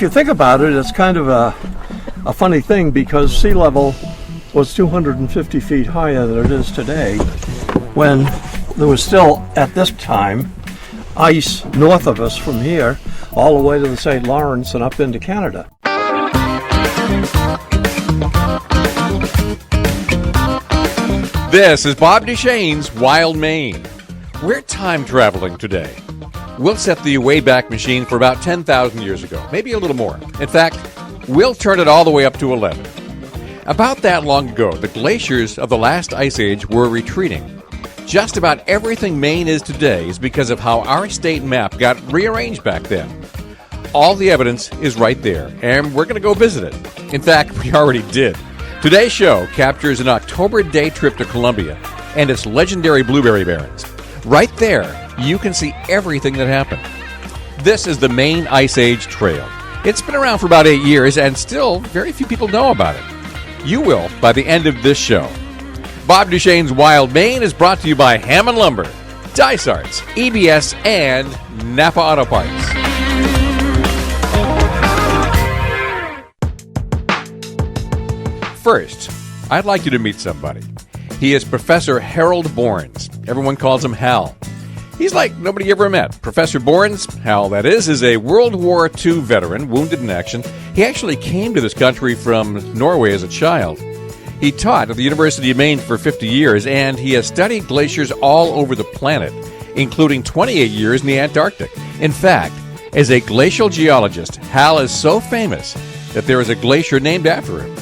you think about it, it's kind of a funny thing because sea level was 250 feet higher than it is today, when there was still, at this time, ice north of us from here, all the way to the St. Lawrence and up into Canada. This is Bob Duchesne's Wild Maine. We're time traveling today. We'll set the Wayback Machine for about 10,000 years ago, maybe a little more. In fact, we'll turn it all the way up to 11. About that long ago, the glaciers of the last ice age were retreating. Just about everything Maine is today is because of how our state map got rearranged back then. All the evidence is right there, and we're going to go visit it. In fact, we already did. Today's show captures an October day trip to Columbia and its legendary blueberry barrens. Right there, you can see everything that happened. This is the Maine Ice Age Trail. It's been around for about 8 years, and still very few people know about it. You will by the end of this show. Bob Duchesne's Wild Maine is brought to you by Hammond Lumber, Dysarts, EBS, and Napa Auto Parts. First, I'd like you to meet somebody. He is Professor Harold Borns. Everyone calls him Hal. He's like nobody you ever met. Professor Borns, Hal that is a World War II veteran, wounded in action. He actually came to this country from Norway as a child. He taught at the University of Maine for 50 years, and he has studied glaciers all over the planet, including 28 years in the Antarctic. In fact, as a glacial geologist, Hal is so famous that there is a glacier named after him.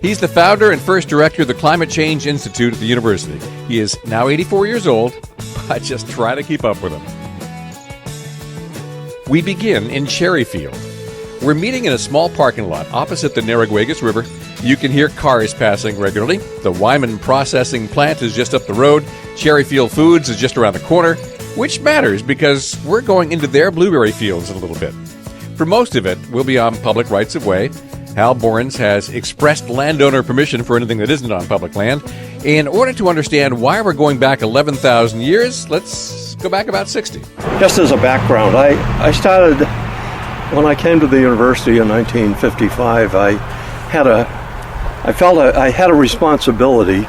He's the founder and first director of the Climate Change Institute at the university. He is now 84 years old. I just try to keep up with him. We begin in Cherryfield. We're meeting in a small parking lot opposite the Narragansett River. You can hear cars passing regularly. The Wyman processing plant is just up the road. Cherryfield Foods is just around the corner, which matters because we're going into their blueberry fields in a little bit. For most of it, we'll be on public rights of way. Hal Borns has expressed landowner permission for anything that isn't on public land. In order to understand why we're going back 11,000 years, let's go back about 60. Just as a background, I started, when I came to the university in 1955, I felt I had a responsibility.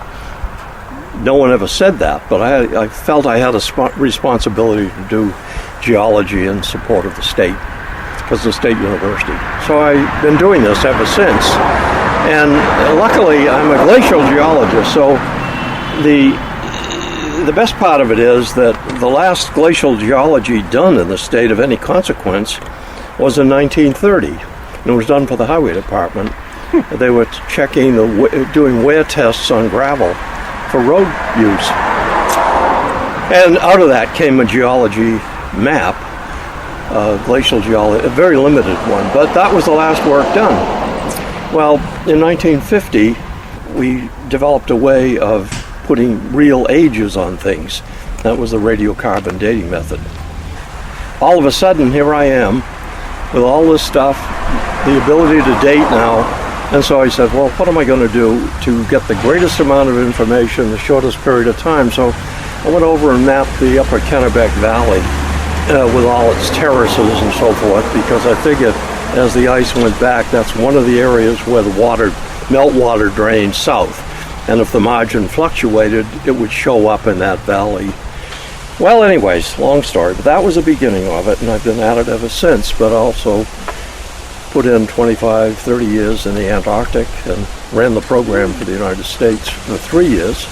No one ever said that, but I felt I had a responsibility to do geology in support of the state, because it's a state university. So I've been doing this ever since. And luckily, I'm a glacial geologist, so the best part of it is that the last glacial geology done in the state of any consequence was in 1930. And it was done for the highway department. They were checking, doing wear tests on gravel for road use. And out of that came a geology map, glacial geology, a very limited one, but that was the last work done. Well, in 1950, we developed a way of putting real ages on things. That was the radiocarbon dating method. All of a sudden, here I am, with all this stuff, the ability to date now, and so I said, well, what am I going to do to get the greatest amount of information in the shortest period of time? So I went over and mapped the upper Kennebec Valley with all its terraces and so forth, because I figured as the ice went back, that's one of the areas where the meltwater drained south. And if the margin fluctuated, it would show up in that valley. Well, anyways, long story, but that was the beginning of it, and I've been at it ever since, but also put in 25, 30 years in the Antarctic and ran the program for the United States for 3 years.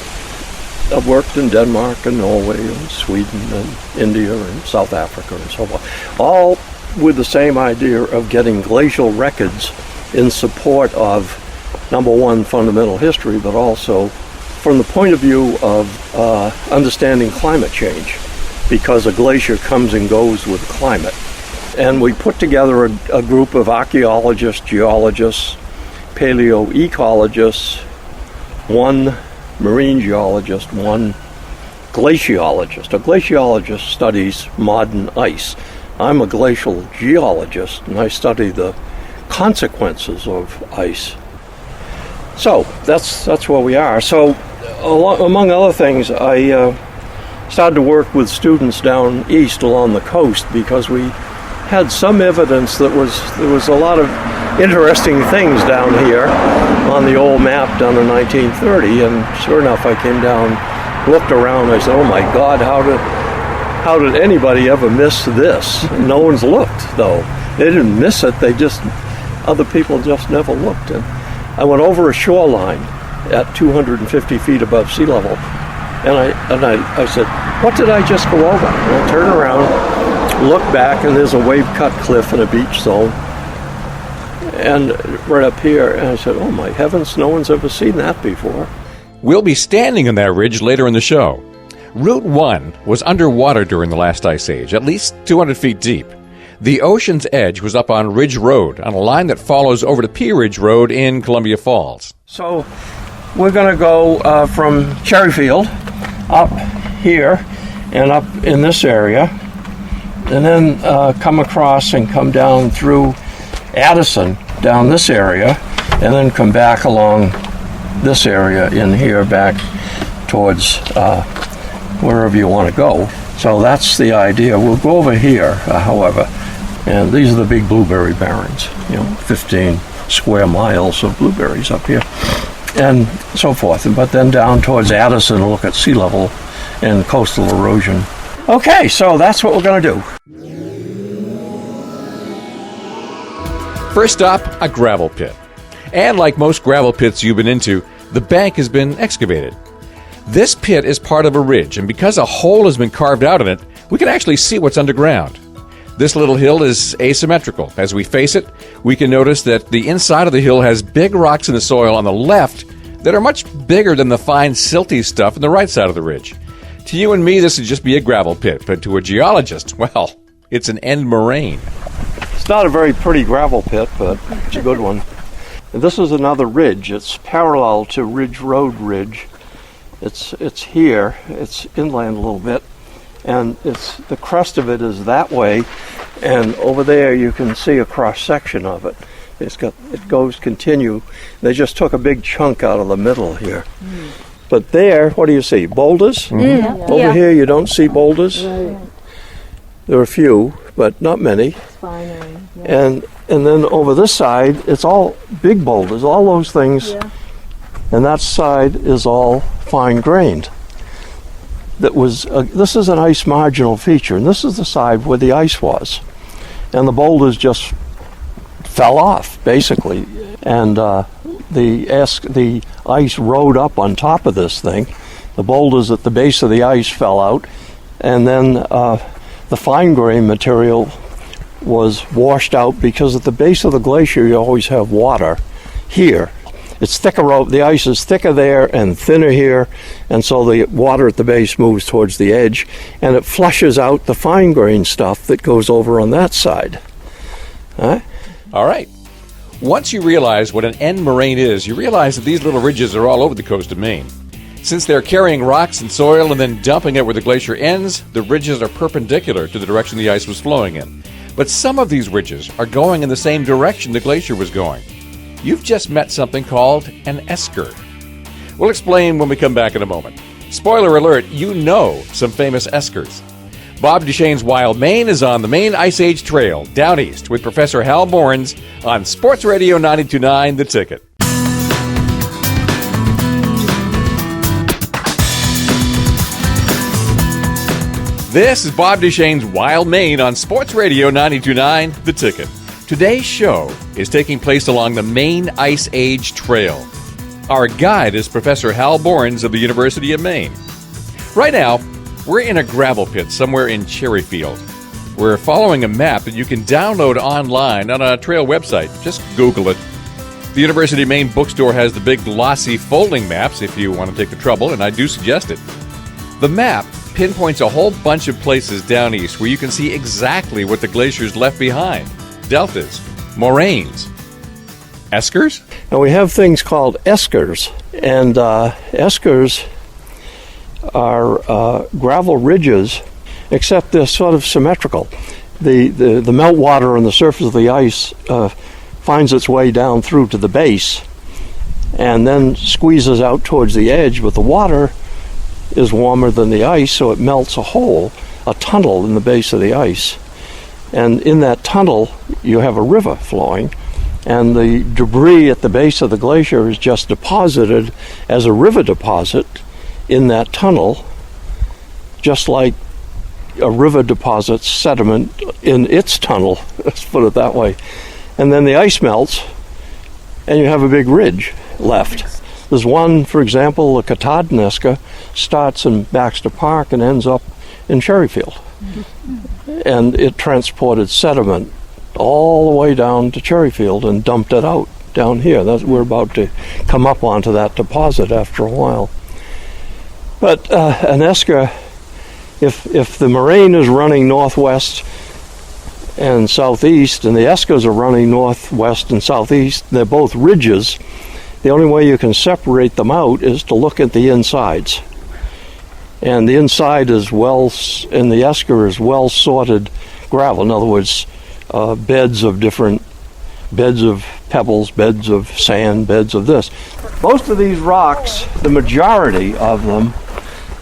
I've worked in Denmark and Norway and Sweden and India and South Africa and so forth, all with the same idea of getting glacial records in support of, number one, fundamental history, but also from the point of view of understanding climate change, because a glacier comes and goes with climate. And we put together a group of archaeologists, geologists, paleoecologists, one marine geologist, one glaciologist. A glaciologist studies modern ice. I'm a glacial geologist, and I study the consequences of ice. So that's where we are. So among other things, I started to work with students down east along the coast, because we had some evidence that there was a lot of interesting things down here on the old map done in 1930. And sure enough, I came down, looked around, I said, oh my God, how did anybody ever miss this? And no one's looked, though. They didn't miss it, other people just never looked. And I went over a shoreline at 250 feet above sea level, and I said, what did I just go over? And I turned around, looked back, and there's a wave-cut cliff and a beach zone, and right up here, and I said, oh my heavens, no one's ever seen that before. We'll be standing on that ridge later in the show. Route 1 was underwater during the last ice age, at least 200 feet deep. The ocean's edge was up on Ridge Road, on a line that follows over to Pea Ridge Road in Columbia Falls. So we're going to go from Cherryfield up here and up in this area, and then come across and come down through Addison, down this area, and then come back along this area in here back towards wherever you want to go. So that's the idea. We'll go over here, however, and these are the big blueberry barrens, 15 square miles of blueberries up here, and so forth. But then down towards Addison, look at sea level and coastal erosion. Okay, so that's what we're going to do. First up, a gravel pit. And like most gravel pits you've been into, the bank has been excavated. This pit is part of a ridge, and because a hole has been carved out in it, we can actually see what's underground. This little hill is asymmetrical. As we face it, we can notice that the inside of the hill has big rocks in the soil on the left that are much bigger than the fine silty stuff on the right side of the ridge. To you and me, this would just be a gravel pit, but to a geologist, well, it's an end moraine. It's not a very pretty gravel pit, but it's a good one. And this is another ridge. It's parallel to Ridge Road Ridge. It's here. It's inland a little bit, and the crest of it is that way, and over there you can see a cross section of it. It goes continue. They just took a big chunk out of the middle here. But there, what do you see? Boulders? Over here you don't see boulders. Right. There are a few, but not many. It's fine. And then over this side, it's all big boulders, all those things. Yeah. And that side is all fine-grained. This is an ice marginal feature, and this is the side where the ice was. And the boulders just fell off, basically. And the ice rode up on top of this thing. The boulders at the base of the ice fell out, and then the fine-grained material was washed out, because at the base of the glacier you always have water here. It's thicker, the ice is thicker there and thinner here, and so the water at the base moves towards the edge, and it flushes out the fine-grained stuff that goes over on that side. All right. Once you realize what an end moraine is, you realize that these little ridges are all over the coast of Maine. Since they're carrying rocks and soil and then dumping it where the glacier ends, the ridges are perpendicular to the direction the ice was flowing in. But some of these ridges are going in the same direction the glacier was going. You've just met something called an esker. We'll explain when we come back in a moment. Spoiler alert, you know some famous eskers. Bob Duchesne's Wild Maine is on the Maine Ice Age Trail, down east, with Professor Hal Bournes on Sports Radio 92.9 The Ticket. This is Bob Duchesne's Wild Maine on Sports Radio 92.9 The Ticket. Today's show is taking place along the Maine Ice Age Trail. Our guide is Professor Hal Bournes of the University of Maine. Right now, we're in a gravel pit somewhere in Cherryfield. We're following a map that you can download online on a trail website. Just Google it. The University of Maine bookstore has the big glossy folding maps if you want to take the trouble, and I do suggest it. The map pinpoints a whole bunch of places down east where you can see exactly what the glaciers left behind. Deltas, moraines, eskers? And we have things called eskers, and eskers are gravel ridges, except they're sort of symmetrical. The meltwater on the surface of the ice finds its way down through to the base and then squeezes out towards the edge, but the water is warmer than the ice, so it melts a hole, a tunnel in the base of the ice. And in that tunnel, you have a river flowing, and the debris at the base of the glacier is just deposited as a river deposit in that tunnel, just like a river deposits sediment in its tunnel, let's put it that way. And then the ice melts, and you have a big ridge left. There's one, for example, the Katahdin esker, starts in Baxter Park and ends up in Cherryfield. And it transported sediment all the way down to Cherryfield and dumped it out down here. We're about to come up onto that deposit after a while. But an esker, if the moraine is running northwest and southeast, and the eskers are running northwest and southeast, they're both ridges, the only way you can separate them out is to look at the insides. And the inside is and the esker is well sorted gravel. In other words, beds of pebbles, beds of sand, beds of this. Most of these rocks, the majority of them,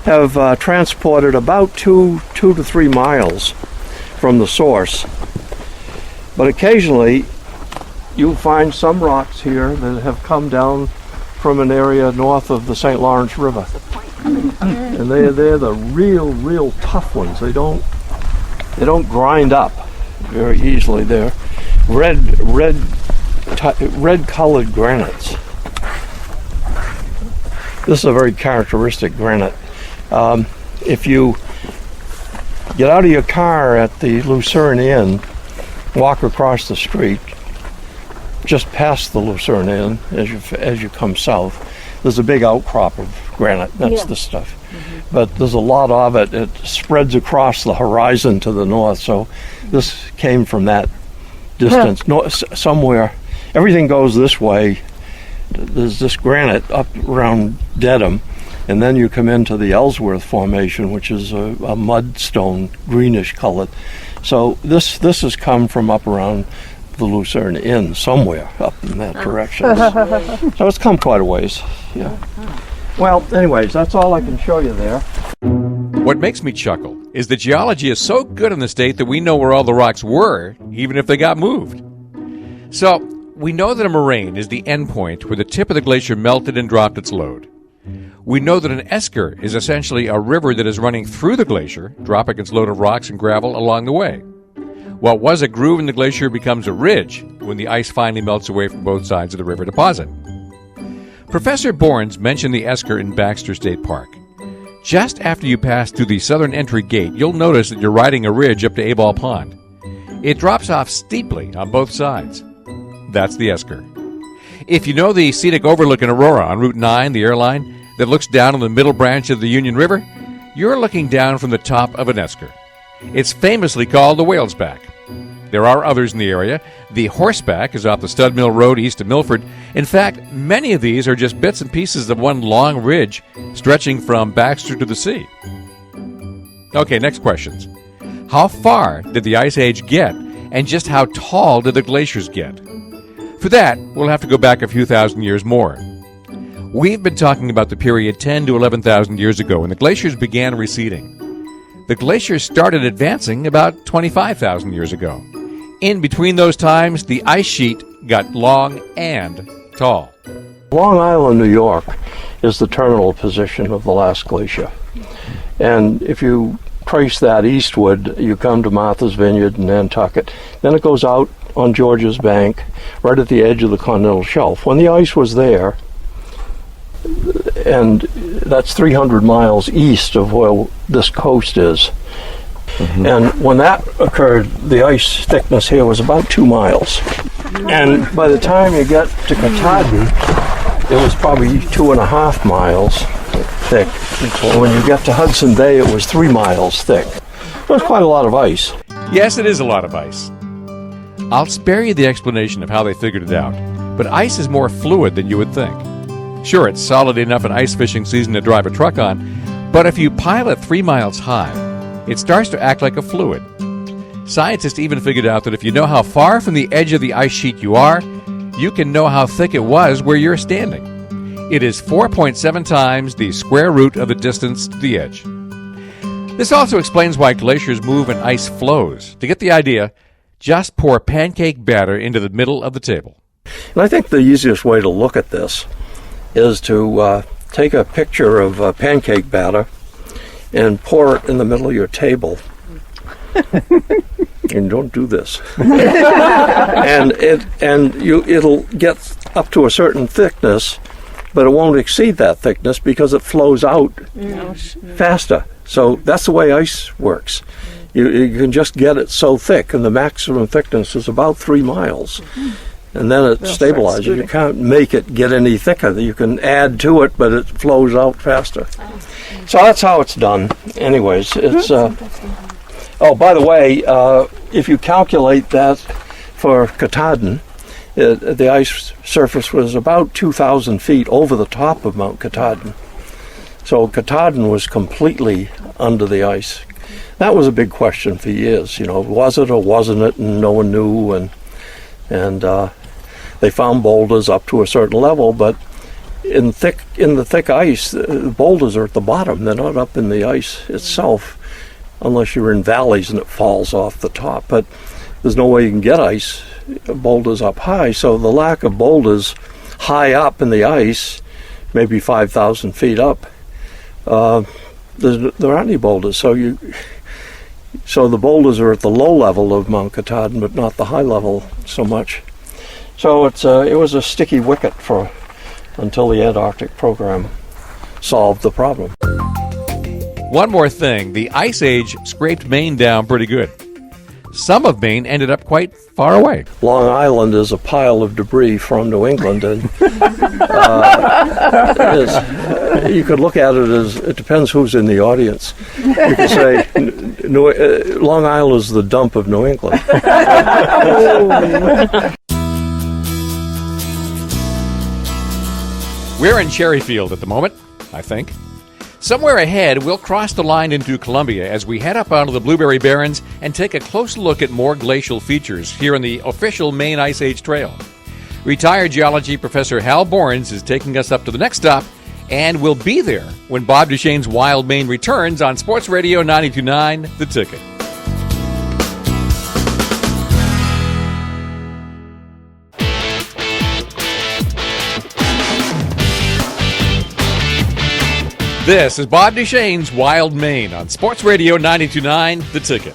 have transported about 2 to 3 miles from the source. But occasionally you'll find some rocks here that have come down from an area north of the St. Lawrence River. And they're the real tough ones. They don't grind up very easily. They're red colored granites. This is a very characteristic granite. If you get out of your car at the Lucerne Inn, walk across the street, just past the Lucerne Inn as you come south, there's a big outcrop of granite. That's the stuff. Mm-hmm. But there's a lot of it. It spreads across the horizon to the north. So this came from that distance. Somewhere, everything goes this way. There's this granite up around Dedham, and then you come into the Ellsworth Formation, which is a mudstone, greenish colored. So this has come from up around the Lucerne Inn, somewhere up in that direction. So it's come quite a ways. Yeah. Well, anyways, that's all I can show you there. What makes me chuckle is that geology is so good in the state that we know where all the rocks were, even if they got moved. So, we know that a moraine is the end point where the tip of the glacier melted and dropped its load. We know that an esker is essentially a river that is running through the glacier, dropping its load of rocks and gravel along the way. What was a groove in the glacier becomes a ridge when the ice finally melts away from both sides of the river deposit. Professor Borns mentioned the esker in Baxter State Park. Just after you pass through the southern entry gate, you'll notice that you're riding a ridge up to A-Ball Pond. It drops off steeply on both sides. That's the esker. If you know the scenic overlook in Aurora on Route 9, the airline, that looks down on the middle branch of the Union River, you're looking down from the top of an esker. It's famously called the Whale's Back. There are others in the area. The Horseback is off the Stud Mill Road east of Milford. In fact, many of these are just bits and pieces of one long ridge stretching from Baxter to the sea. Okay, next questions. How far did the Ice Age get, and just how tall did the glaciers get? For that, we'll have to go back a few thousand years more. We've been talking about the period 10 to 11,000 years ago when the glaciers began receding. The glaciers started advancing about 25,000 years ago. In between those times, the ice sheet got long and tall. Long Island, New York, is the terminal position of the last glacier. And if you trace that eastward, you come to Martha's Vineyard and Nantucket. Then it goes out on George's Bank, right at the edge of the continental shelf. When the ice was there, and that's 300 miles east of where this coast is. Mm-hmm. And when that occurred, the ice thickness here was about 2 miles. And by the time you get to Katahdin, it was probably 2.5 miles thick. And when you get to Hudson Bay, it was 3 miles thick. It was quite a lot of ice. Yes, it is a lot of ice. I'll spare you the explanation of how they figured it out, but ice is more fluid than you would think. Sure, it's solid enough in ice fishing season to drive a truck on, but if you pile it 3 miles high, it starts to act like a fluid. Scientists even figured out that if you know how far from the edge of the ice sheet you are, you can know how thick it was where you're standing. It is 4.7 times the square root of the distance to the edge. This also explains why glaciers move and ice flows. To get the idea, just pour pancake batter into the middle of the table. And I think the easiest way to look at this is to take a picture of pancake batter and pour it in the middle of your table. And don't do this. It'll get up to a certain thickness, but it won't exceed that thickness because it flows out faster. So that's the way ice works. You can just get it so thick, and the maximum thickness is about 3 miles. And then it stabilizes. You can't make it get any thicker. You can add to it, but it flows out faster. So that's how it's done. Anyways, it's... oh, by the way, if you calculate that for Katahdin, the ice surface was about 2,000 feet over the top of Mount Katahdin. So Katahdin was completely under the ice. That was a big question for years. Was it or wasn't it? And no one knew. And they found boulders up to a certain level, but in the thick ice, the boulders are at the bottom. They're not up in the ice itself, unless you're in valleys and it falls off the top. But there's no way you can get boulders up high. So the lack of boulders high up in the ice, maybe 5,000 feet up, there aren't any boulders. So the boulders are at the low level of Mount Katahdin, but not the high level so much. So it was a sticky wicket until the Antarctic program solved the problem. One more thing, the Ice Age scraped Maine down pretty good. Some of Maine ended up quite far away. Long Island is a pile of debris from New England, and you could look at it as, it depends who's in the audience. You could say Long Island is the dump of New England. We're in Cherryfield at the moment, I think. Somewhere ahead, we'll cross the line into Columbia as we head up onto the Blueberry Barrens and take a closer look at more glacial features here on the official Maine Ice Age Trail. Retired geology professor Hal Borens is taking us up to the next stop, and we'll be there when Bob Duchesne's Wild Maine returns on Sports Radio 92.9 The Ticket. This is Bob Duchesne's Wild Maine on Sports Radio 92.9 The Ticket,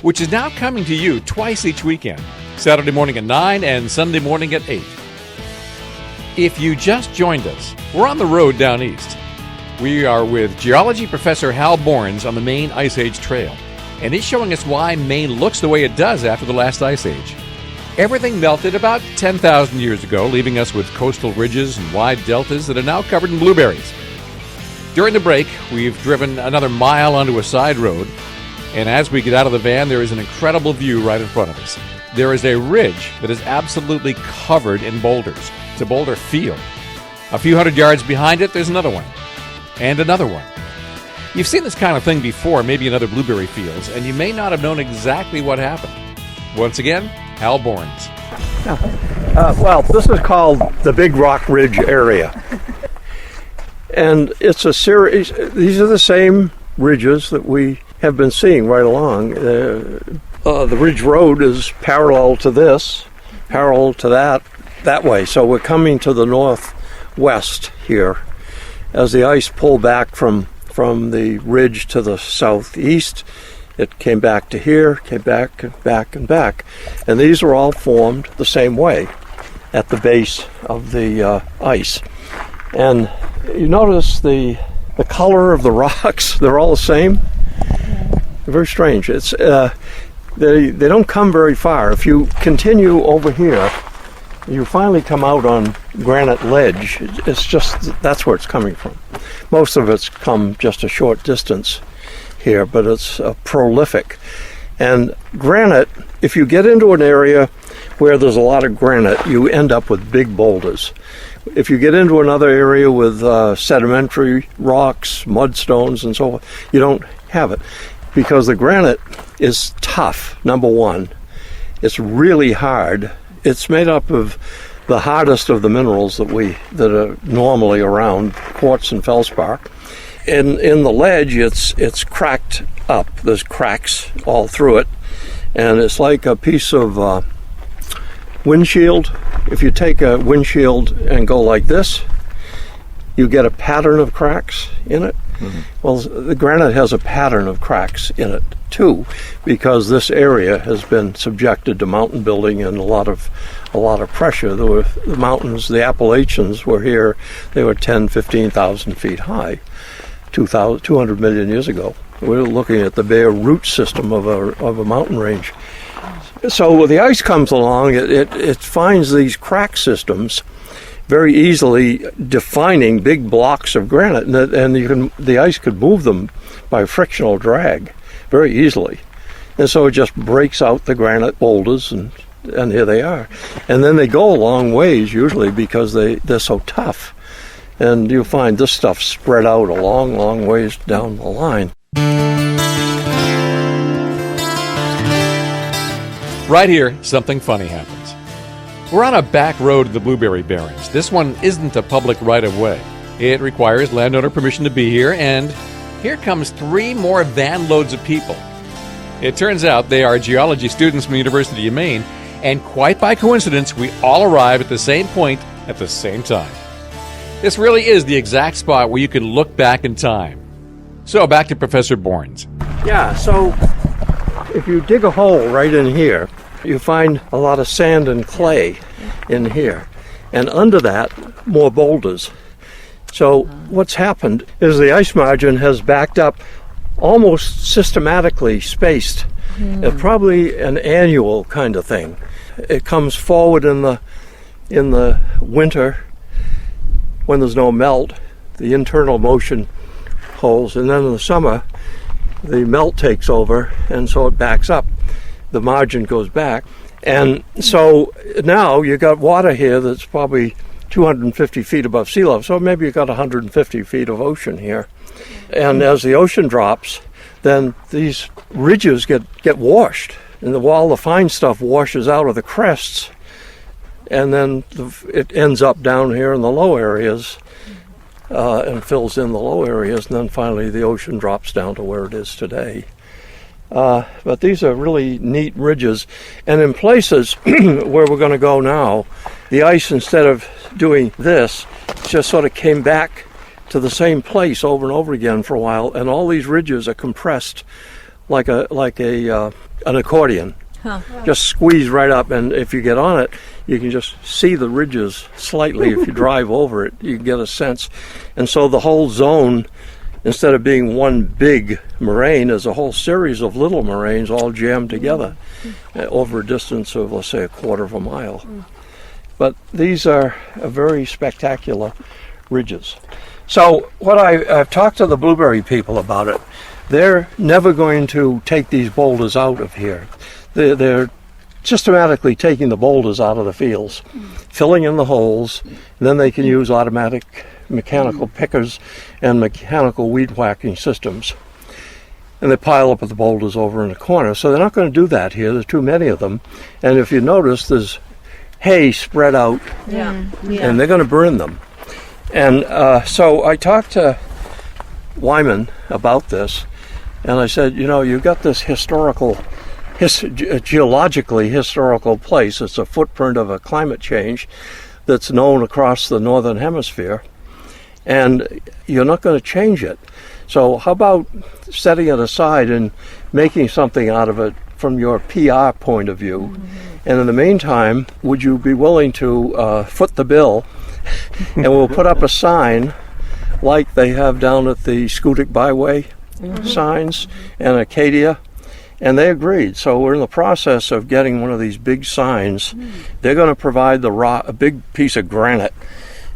which is now coming to you twice each weekend, Saturday morning at 9 and Sunday morning at 8. If you just joined us, we're on the road down east. We are with geology professor Hal Borens on the Maine Ice Age Trail, and he's showing us why Maine looks the way it does after the last ice age. Everything melted about 10,000 years ago, leaving us with coastal ridges and wide deltas that are now covered in blueberries. During the break, we've driven another mile onto a side road, and as we get out of the van, there is an incredible view right in front of us. There is a ridge that is absolutely covered in boulders. It's a boulder field. A few hundred yards behind it, there's another one. And another one. You've seen this kind of thing before, maybe in other blueberry fields, and you may not have known exactly what happened. Once again, Hal Borens. Well, this is called the Big Rock Ridge area. And it's a series, these are the same ridges that we have been seeing right along. The ridge road is parallel to this, parallel to that way. So we're coming to the northwest here. As the ice pulled back from the ridge to the southeast, it came back to here, came back and back and back. And these are all formed the same way at the base of the ice. And you notice the color of the rocks, they're all the same. They're very strange. It's they don't come very far. If you continue over here, you finally come out on granite ledge. It's just, that's where it's coming from. Most of it's come just a short distance here, but it's prolific. And granite, if you get into an area where there's a lot of granite, you end up with big boulders. If you get into another area with sedimentary rocks, mudstones, and so forth, you don't have it. Because the granite is tough, number one. It's really hard. It's made up of the hardest of the minerals that are normally around, quartz and feldspar. in the ledge, it's cracked up. There's cracks all through it, and it's like a piece of windshield. If you take a windshield and go like this, you get a pattern of cracks in it. Mm-hmm. Well, the granite has a pattern of cracks in it too, because this area has been subjected to mountain building and a lot of pressure. There were the mountains, the Appalachians were here. They were 10, 15,000 feet high, 200 million years ago. We're looking at the bare root system of a mountain range. So when the ice comes along, it finds these crack systems very easily, defining big blocks of granite, and the ice could move them by frictional drag very easily. And so it just breaks out the granite boulders, and here they are. And then they go a long ways, usually, because they're so tough. And you'll find this stuff spread out a long, long ways down the line. Right here, something funny happens. We're on a back road to the Blueberry Barrens. This one isn't a public right-of-way. It requires landowner permission to be here, and here comes 3 more van loads of people. It turns out they are geology students from the University of Maine, and quite by coincidence, we all arrive at the same point at the same time. This really is the exact spot where you can look back in time. So back to Professor Bournes. Yeah, so if you dig a hole right in here, you find a lot of sand and clay in here. And under that, more boulders. So what's happened is the ice margin has backed up almost systematically spaced. It's probably an annual kind of thing. It comes forward in the winter when there's no melt, the internal motion holds, and then in the summer the melt takes over, and so it backs up. The margin goes back, and so now you got water here that's probably 250 feet above sea level, so maybe you got 150 feet of ocean here. And as the ocean drops, then these ridges get washed, and all the fine stuff washes out of the crests, and then it ends up down here in the low areas and fills in the low areas, and then finally the ocean drops down to where it is today. But these are really neat ridges, and in places where we're going to go now, the ice, instead of doing this, just sort of came back to the same place over and over again for a while, and all these ridges are compressed like an accordion. Huh. Just squeeze right up, and if you get on it, you can just see the ridges slightly. If you drive over it, you can get a sense. And so the whole zone, instead of being one big moraine, is a whole series of little moraines all jammed together over a distance of, let's say, a quarter of a mile. But these are very spectacular ridges. So what I've talked to the blueberry people about it. They're never going to take these boulders out of here. They're systematically taking the boulders out of the fields, filling in the holes, and then they can use automatic mechanical pickers and mechanical weed whacking systems. And they pile up the boulders over in the corner. So they're not going to do that here. There's too many of them. And if you notice, there's hay spread out, and they're going to burn them. And so I talked to Wyman about this, and I said, you've got this geologically historical place. It's a footprint of a climate change that's known across the northern hemisphere, and you're not going to change it. So how about setting it aside and making something out of it from your PR point of view? Mm-hmm. And in the meantime, would you be willing to foot the bill, and we'll put up a sign like they have down at the Scoodic Byway signs and Acadia? And they agreed. So we're in the process of getting one of these big signs. They're going to provide a big piece of granite,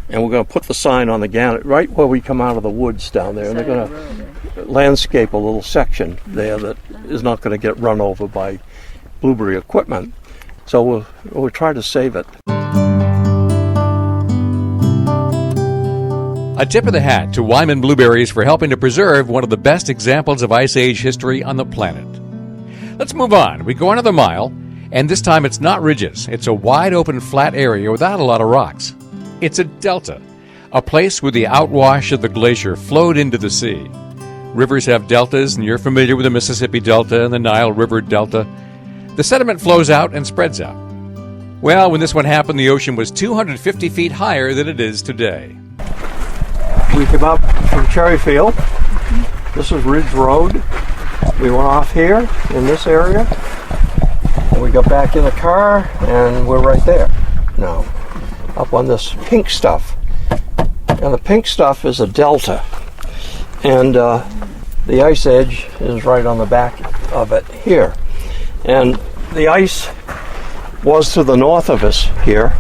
and we're going to put the sign on the granite right where we come out of the woods down there. And they're going to landscape a little section there that is not going to get run over by blueberry equipment. So we'll try to save it. A tip of the hat to Wyman Blueberries for helping to preserve one of the best examples of Ice Age history on the planet. Let's move on. We go another mile, and this time it's not ridges. It's a wide open flat area without a lot of rocks. It's a delta, a place where the outwash of the glacier flowed into the sea. Rivers have deltas, and you're familiar with the Mississippi Delta and the Nile River Delta. The sediment flows out and spreads out. Well, when this one happened, the ocean was 250 feet higher than it is today. We came up from Cherryfield. This is Ridge Road. We went off here in this area. And we got back in the car, and we're right there now, up on this pink stuff. And the pink stuff is a delta. And the ice edge is right on the back of it here. And the ice was to the north of us here.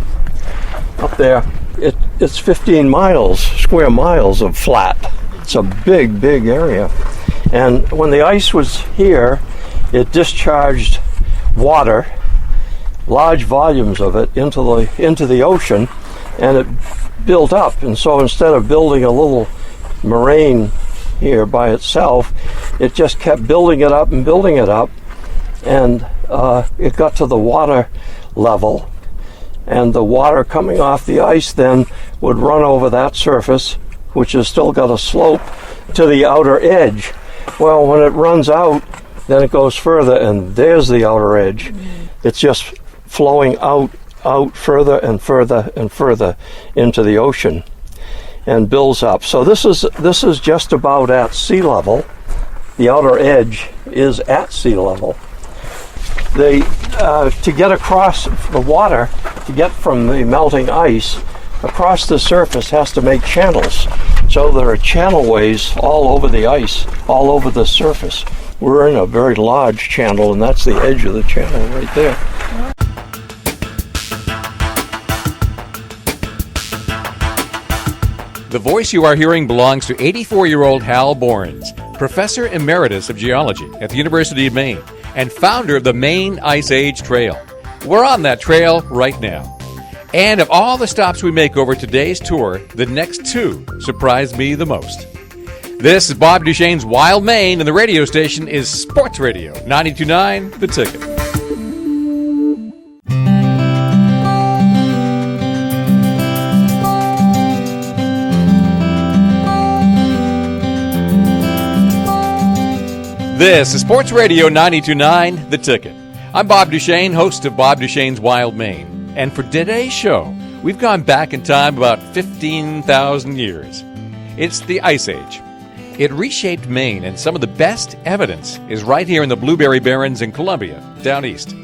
Up there, it's 15 square miles of flat. It's a big, big area. And when the ice was here, it discharged water, large volumes of it, into the ocean, and it built up. And so instead of building a little moraine here by itself, it just kept building it up, and it got to the water level, and the water coming off the ice then would run over that surface, which has still got a slope to the outer edge. Well, when it runs out, then it goes further, and there's the outer edge. It's just flowing out further and further and further into the ocean and builds up. So this is just about at sea level. The outer edge is at sea level. To get across the water, to get from the melting ice across the surface, has to make channels. So there are channelways all over the ice, all over the surface. We're in a very large channel, and that's the edge of the channel right there. The voice you are hearing belongs to 84-year-old Hal Barrens, Professor Emeritus of Geology at the University of Maine and founder of the Maine Ice Age Trail. We're on that trail right now. And of all the stops we make over today's tour, the next two surprised me the most. This is Bob Duchesne's Wild Maine, and the radio station is Sports Radio 92.9 The Ticket. This is Sports Radio 92.9 The Ticket. I'm Bob Duchesne, host of Bob Duchesne's Wild Maine. And for today's show, we've gone back in time about 15,000 years. It's the Ice Age. It reshaped Maine, and some of the best evidence is right here in the Blueberry Barrens in Columbia, down east.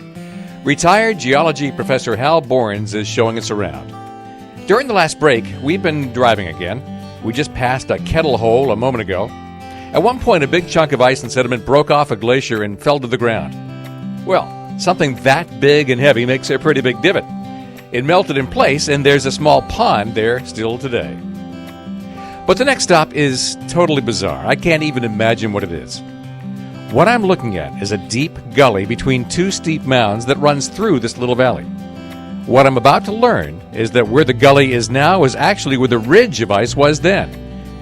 Retired geology professor Hal Barrens is showing us around. During the last break, we've been driving again. We just passed a kettle hole a moment ago. At one point, a big chunk of ice and sediment broke off a glacier and fell to the ground. Well, something that big and heavy makes a pretty big divot. It melted in place, and there's a small pond there still today. But the next stop is totally bizarre. I can't even imagine what it is. What I'm looking at is a deep gully between two steep mounds that runs through this little valley. What I'm about to learn is that where the gully is now is actually where the ridge of ice was then.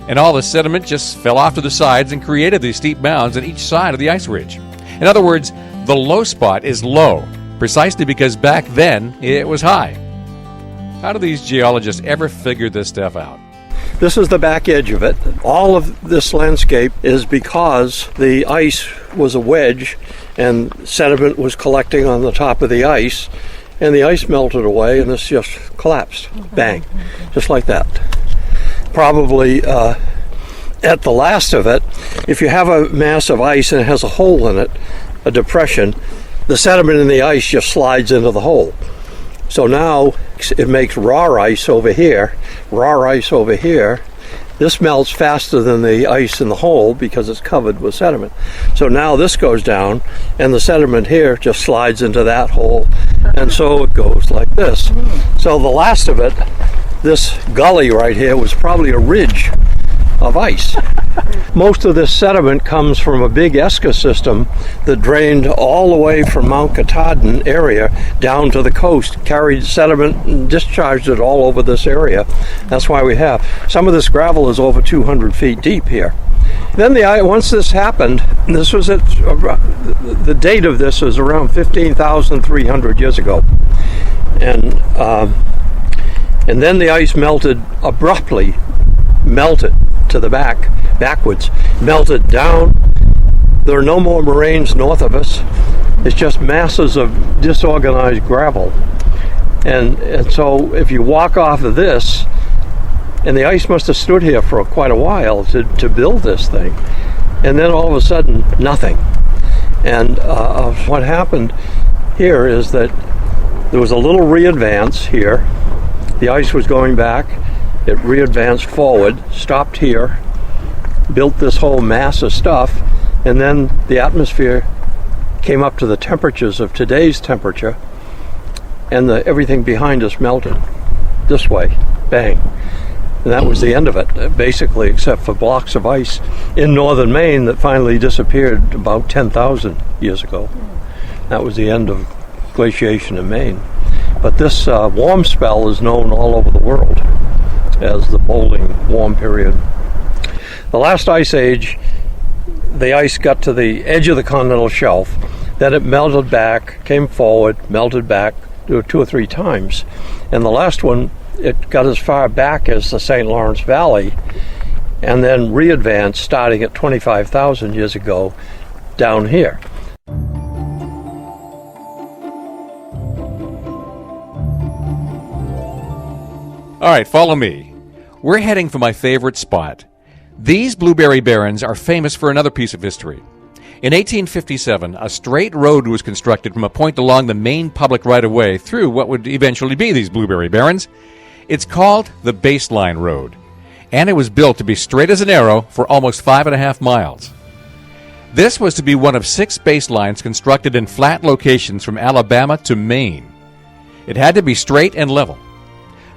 And all the sediment just fell off to the sides and created these steep mounds on each side of the ice ridge. In other words, the low spot is low, precisely because back then it was high. How do these geologists ever figure this stuff out? This is the back edge of it. All of this landscape is because the ice was a wedge and sediment was collecting on the top of the ice, and the ice melted away, and this just collapsed. Bang. Just like that. Probably at the last of it, if you have a mass of ice and it has a hole in it, a depression, the sediment in the ice just slides into the hole. So now it makes raw ice over here. This melts faster than the ice in the hole because it's covered with sediment. So now this goes down, and the sediment here just slides into that hole, and so it goes like this. So the last of it, this gully right here, was probably a ridge of ice. Most of this sediment comes from a big esker system that drained all the way from Mount Katahdin area down to the coast, carried sediment and discharged it all over this area. That's why we have. Some of this gravel is over 200 feet deep here. Then once this happened, this was the date of this is around 15,300 years ago. And then the ice melted abruptly, melted to the backwards, melted down. There are no more moraines north of us. It's just masses of disorganized gravel. And so if you walk off of this, and the ice must have stood here for quite a while to build this thing, and then all of a sudden, nothing. And what happened here is that there was a little re-advance here. The ice was going back. It re-advanced forward, stopped here, built this whole mass of stuff, and then the atmosphere came up to the temperatures of today's temperature, and everything behind us melted this way, bang. And that was the end of it, basically, except for blocks of ice in northern Maine that finally disappeared about 10,000 years ago. That was the end of glaciation in Maine. But this warm spell is known all over the world as the Bowling Warm Period. The last ice age, the ice got to the edge of the continental shelf, then it melted back, came forward, melted back 2 or 3 times. And the last one, it got as far back as the St. Lawrence Valley, and then re-advanced starting at 25,000 years ago down here. All right, follow me. We're heading for my favorite spot. These blueberry barrens are famous for another piece of history. In 1857, a straight road was constructed from a point along the main public right-of-way through what would eventually be these blueberry barrens. It's called the Baseline Road, and it was built to be straight as an arrow for almost 5.5 miles. This was to be one of 6 baselines constructed in flat locations from Alabama to Maine. It had to be straight and level.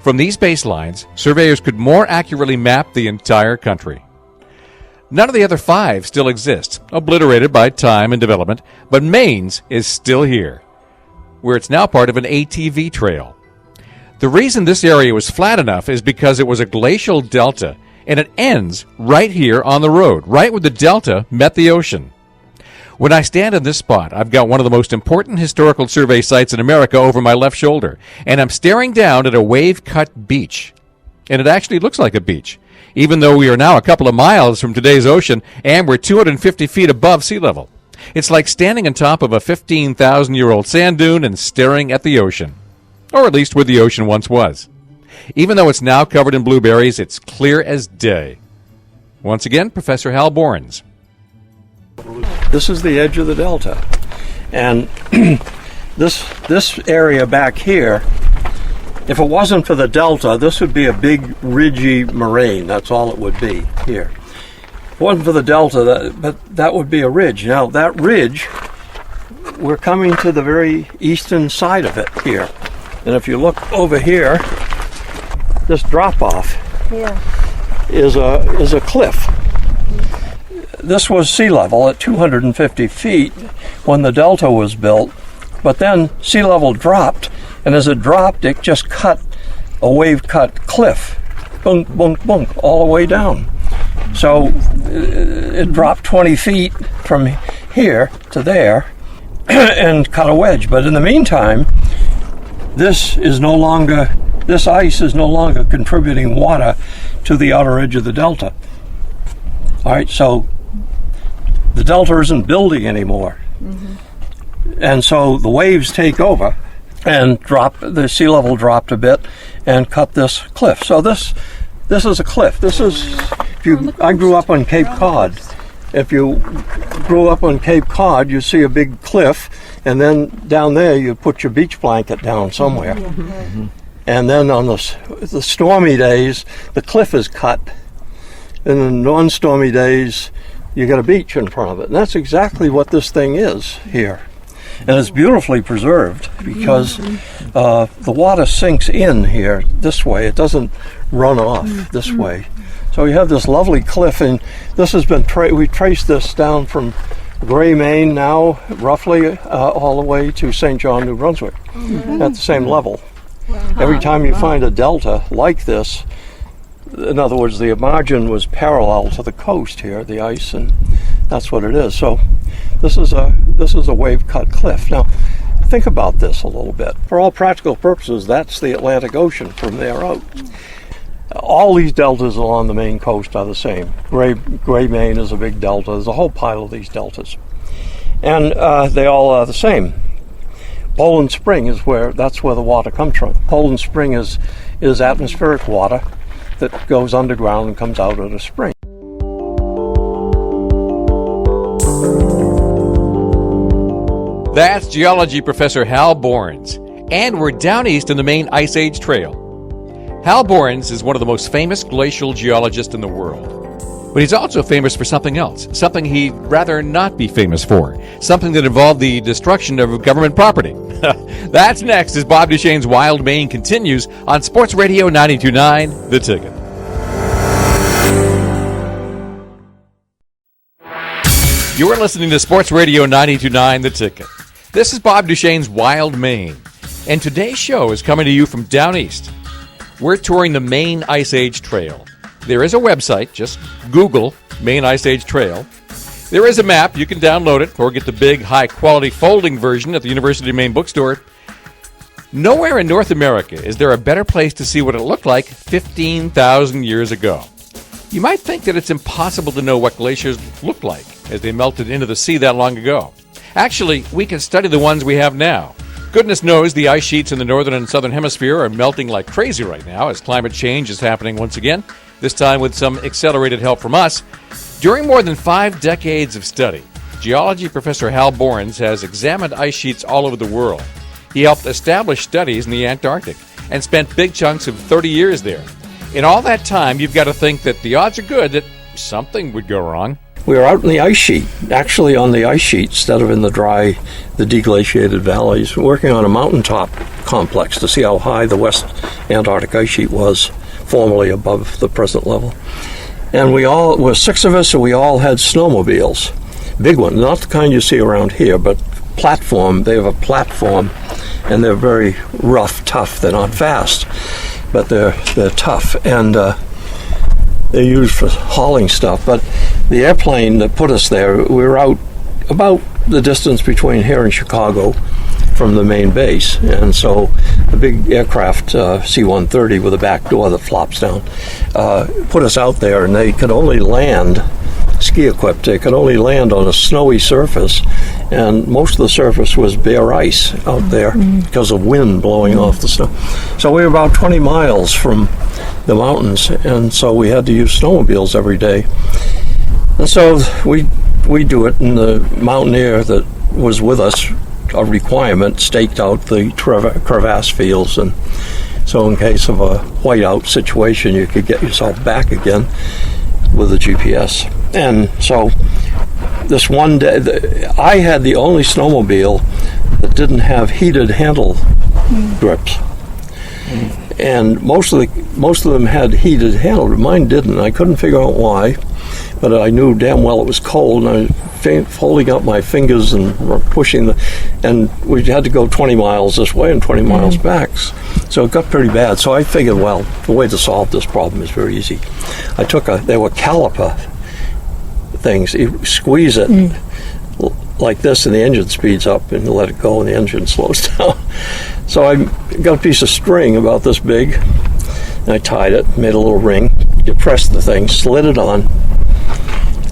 From these baselines, surveyors could more accurately map the entire country. None of the other 5 still exist, obliterated by time and development, but Maine's is still here, where it's now part of an ATV trail. The reason this area was flat enough is because it was a glacial delta, and it ends right here on the road, right where the delta met the ocean. When I stand in this spot, I've got one of the most important historical survey sites in America over my left shoulder, and I'm staring down at a wave-cut beach. And it actually looks like a beach, even though we are now a couple of miles from today's ocean, and we're 250 feet above sea level. It's like standing on top of a 15,000-year-old sand dune and staring at the ocean. Or at least where the ocean once was. Even though it's now covered in blueberries, it's clear as day. Once again, Professor Hal Borens. This is the edge of the delta. And this area back here, if it wasn't for the delta, this would be a big ridgy moraine. That's all it would be here. If it wasn't for the delta, that would be a ridge. Now that ridge, we're coming to the very eastern side of it here. And if you look over here, this drop-off is a cliff. This was sea level at 250 feet when the delta was built, but then sea level dropped, and as it dropped, it just cut a wave-cut cliff, bunk, bunk, bunk, all the way down. So it dropped 20 feet from here to there and cut a wedge. But in the meantime, this ice is no longer contributing water to the outer edge of the delta. All right, so the delta isn't building anymore. Mm-hmm. And so the waves take over and the sea level dropped a bit and cut this cliff. So this is a cliff. I grew up on Cape Cod. If you grew up on Cape Cod, you see a big cliff, and then down there you put your beach blanket down somewhere. Mm-hmm. And then on the stormy days, the cliff is cut, and in non-stormy days, you got a beach in front of it. And that's exactly what this thing is here. And it's beautifully preserved because the water sinks in here this way. It doesn't run off this way. So you have this lovely cliff, and this has been we traced this down from Gray, Maine now, roughly all the way to St. John, New Brunswick, at the same level. Wow. Every time you find a delta like this, in other words, the margin was parallel to the coast here, the ice, and that's what it is. So this is a wave-cut cliff. Now, think about this a little bit. For all practical purposes, that's the Atlantic Ocean from there out. All these deltas along the Maine coast are the same. Gray Maine is a big delta. There's a whole pile of these deltas. And they all are the same. Poland Spring that's where the water comes from. Poland Spring is atmospheric water that goes underground and comes out at a spring. That's geology professor Hal Borens. And we're down east in the Maine Ice Age Trail. Hal Borens is one of the most famous glacial geologists in the world. But he's also famous for something else, something he'd rather not be famous for, something that involved the destruction of government property. That's next as Bob Duchesne's Wild Maine continues on Sports Radio 92.9 The Ticket. You're listening to Sports Radio 92.9 The Ticket. This is Bob Duchesne's Wild Maine, and today's show is coming to you from down east. We're touring the Maine Ice Age Trail. There is a website. Just Google Maine Ice Age Trail. There is a map. You can download it or get the big, high-quality folding version at the University of Maine bookstore. Nowhere in North America is there a better place to see what it looked like 15,000 years ago. You might think that it's impossible to know what glaciers looked like as they melted into the sea that long ago. Actually, we can study the ones we have now. Goodness knows the ice sheets in the northern and southern hemisphere are melting like crazy right now as climate change is happening once again, this time with some accelerated help from us. During more than 5 decades of study, geology professor Hal Borens has examined ice sheets all over the world. He helped establish studies in the Antarctic and spent big chunks of 30 years there. In all that time, you've got to think that the odds are good that something would go wrong. We were out in the ice sheet, actually on the ice sheet instead of in the dry, the deglaciated valleys, working on a mountaintop complex to see how high the West Antarctic ice sheet was, formerly above the present level. And we all were 6 of us, and we all had snowmobiles, big ones, not the kind you see around here, but platform. They have a platform, and they're very rough, tough. They're not fast, but they're tough, and they're used for hauling stuff. But the airplane that put us there, we were out about the distance between here and Chicago from the main base, and so the big aircraft C-130 with a back door that flops down put us out there, and they could only land ski equipped. They could only land on a snowy surface, and most of the surface was bare ice out there because of wind blowing off the snow. So we were about 20 miles from the mountains, and so we had to use snowmobiles every day. And so we do it, and the mountaineer that was with us, a requirement, staked out the crevasse fields, and so in case of a whiteout situation, you could get yourself back again with a GPS. And so this one day, I had the only snowmobile that didn't have heated handle grips. And most of them had heated handle, but mine didn't. I couldn't figure out why, but I knew damn well it was cold, and I was holding up my fingers and pushing and we had to go 20 miles this way and 20 miles back. So it got pretty bad. So I figured, well, the way to solve this problem is very easy. They were caliper things. You squeeze it like this, and the engine speeds up, and you let it go, and the engine slows down. So I got a piece of string about this big, and I tied it, made a little ring. You press the thing, slid it on,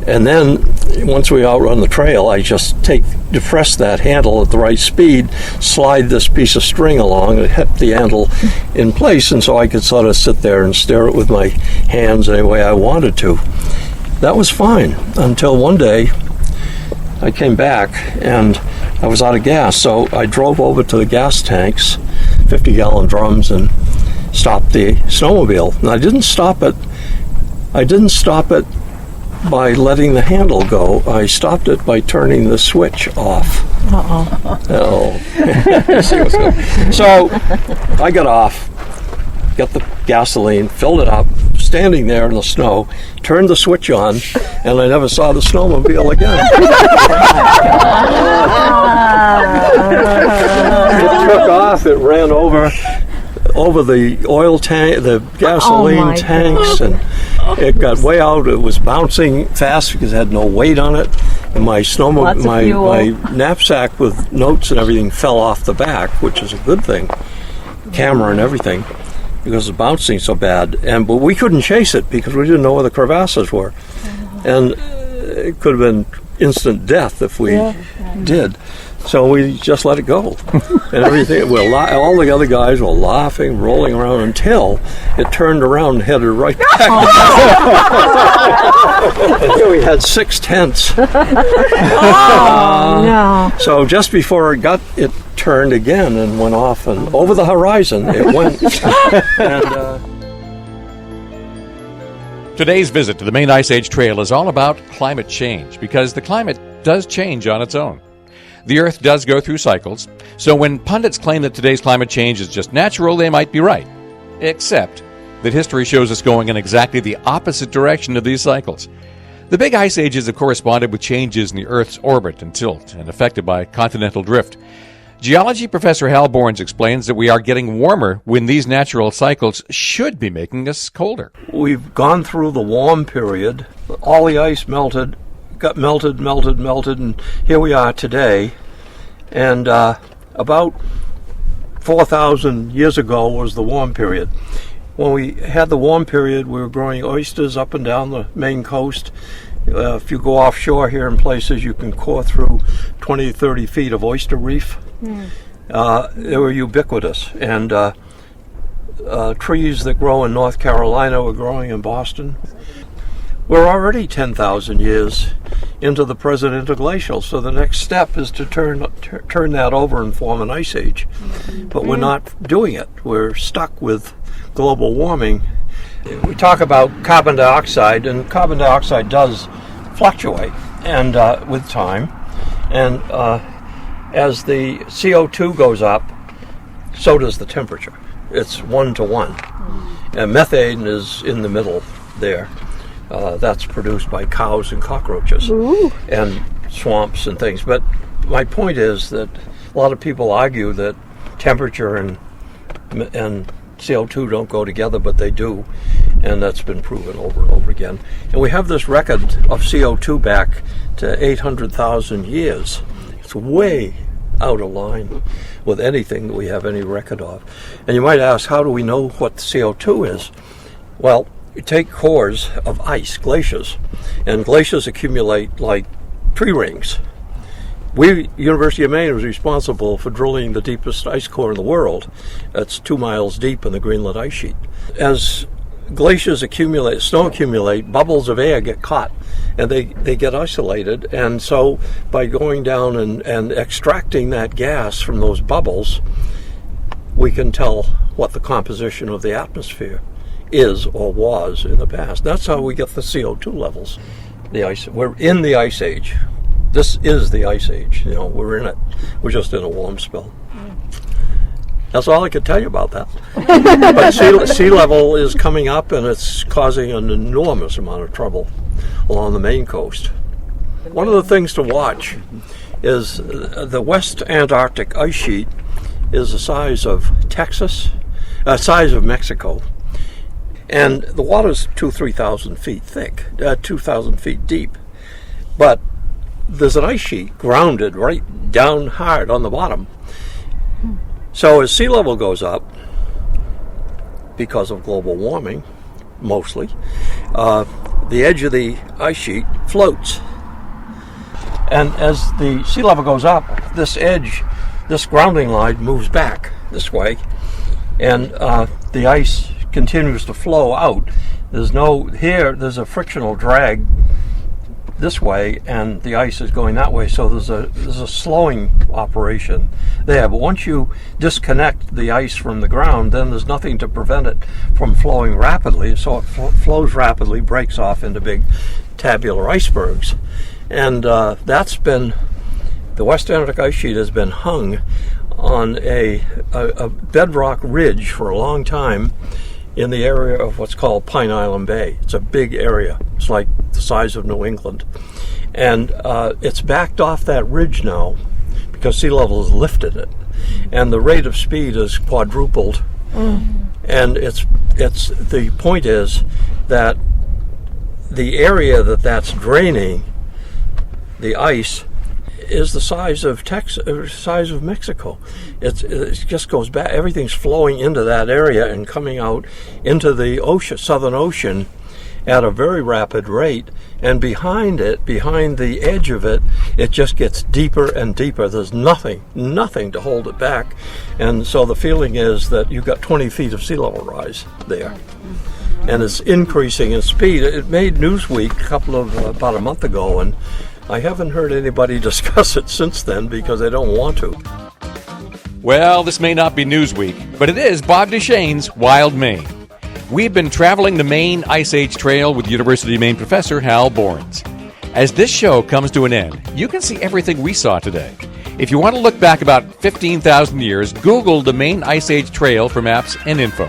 and then once we outrun the trail, I just depress that handle at the right speed, slide this piece of string along, and hit the handle in place, and so I could sort of sit there and steer it with my hands any way I wanted to. That was fine until one day I came back and I was out of gas, so I drove over to the gas tanks, 50-gallon drums, and stopped the snowmobile. And I didn't stop it by letting the handle go. I stopped it by turning the switch off. So I got off, got the gasoline, filled it up, standing there in the snow, turned the switch on, and I never saw the snowmobile again. It took off. It ran over the oil tank, the gasoline tanks, and it got way out. It was bouncing fast because it had no weight on it, My Lots of fuel. my knapsack with notes and everything fell off the back, which is a good thing. Camera and everything, because it's bouncing so bad. But we couldn't chase it because we didn't know where the crevasses were, and it could have been instant death if we did. So we just let it go, and everything. All the other guys were laughing, rolling around until it turned around and headed right back. And here we had 6 tents. No. So just before it turned again and went off, and over the horizon it went. And, Today's visit to the Maine Ice Age Trail is all about climate change, because the climate does change on its own. The Earth does go through cycles, so when pundits claim that today's climate change is just natural, they might be right. Except that history shows us going in exactly the opposite direction of these cycles. The big ice ages have corresponded with changes in the Earth's orbit and tilt, and affected by continental drift. Geology professor Hal Borns explains that we are getting warmer when these natural cycles should be making us colder. we've gone through the warm period. All the ice melted, got melted, and here we are today. And about 4,000 years ago was the warm period. When we had the warm period, we were growing oysters up and down the Maine coast. If you go offshore here in places, you can core through 20, 30 feet of oyster reef. They were ubiquitous. And trees that grow in North Carolina were growing in Boston. We're already 10,000 years into the present interglacial, so the next step is to turn that over and form an ice age. But we're not doing it. We're stuck with global warming. We talk about carbon dioxide, and carbon dioxide does fluctuate and with time. And as the CO2 goes up, so does the temperature. It's 1 to 1. And methane is in the middle there. That's produced by cows and cockroaches. Ooh. And swamps and things. But my point is that a lot of people argue that temperature and CO2 don't go together, but they do, and that's been proven over and over again. And we have this record of CO2 back to 800,000 years. It's way out of line with anything that we have any record of. And you might ask, how do we know what CO2 is? Well, you take cores of ice, glaciers, and glaciers accumulate like tree rings. University of Maine was responsible for drilling the deepest ice core in the world. That's 2 miles deep in the Greenland ice sheet. As glaciers accumulate, snow accumulate, bubbles of air get caught, and they get isolated. And so by going down and extracting that gas from those bubbles, we can tell what the composition of the atmosphere is or was in the past. That's how we get the CO2 levels. We're in the ice age. This is the ice age. We're in it. We're just in a warm spell. That's all I could tell you about that. But sea level is coming up, and it's causing an enormous amount of trouble along the Maine coast. One of the things to watch is the West Antarctic ice sheet is the size of size of Mexico. And the water's 3,000 feet thick, 2,000 feet deep. But there's an ice sheet grounded right down hard on the bottom. So as sea level goes up, because of global warming, mostly, the edge of the ice sheet floats. And as the sea level goes up, this grounding line moves back this way, and the ice continues to flow out. There's a frictional drag this way, and the ice is going that way, so there's a slowing operation there. But once you disconnect the ice from the ground, then there's nothing to prevent it from flowing rapidly, so it flows rapidly, breaks off into big tabular icebergs. And the West Antarctic ice sheet has been hung on a bedrock ridge for a long time in the area of what's called Pine Island Bay. It's a big area. It's like the size of New England. And it's backed off that ridge now because sea level has lifted it. And the rate of speed is quadrupled. And the point is that the area that's draining the ice is the size of size of Mexico. It just goes back. Everything's flowing into that area and coming out into the ocean, Southern Ocean, at a very rapid rate. And behind the edge of it, it just gets deeper and deeper. There's nothing to hold it back. And so the feeling is that you've got 20 feet of sea level rise there. And it's increasing in speed. It made Newsweek about a month ago, and I haven't heard anybody discuss it since then because they don't want to. Well, this may not be Newsweek, but it is Bob Duchesne's Wild Maine. We've been traveling the Maine Ice Age Trail with University of Maine professor Hal Borens. As this show comes to an end, you can see everything we saw today. If you want to look back about 15,000 years, Google the Maine Ice Age Trail for maps and info.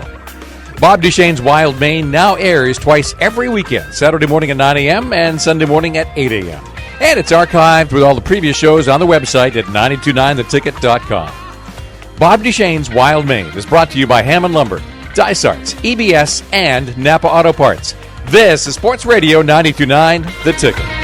Bob Duchesne's Wild Maine now airs twice every weekend, Saturday morning at 9 a.m. and Sunday morning at 8 a.m. And it's archived with all the previous shows on the website at 929theticket.com. Bob Duchesne's Wild Maine is brought to you by Hammond Lumber, Dysarts, EBS, and Napa Auto Parts. This is Sports Radio 929 The Ticket.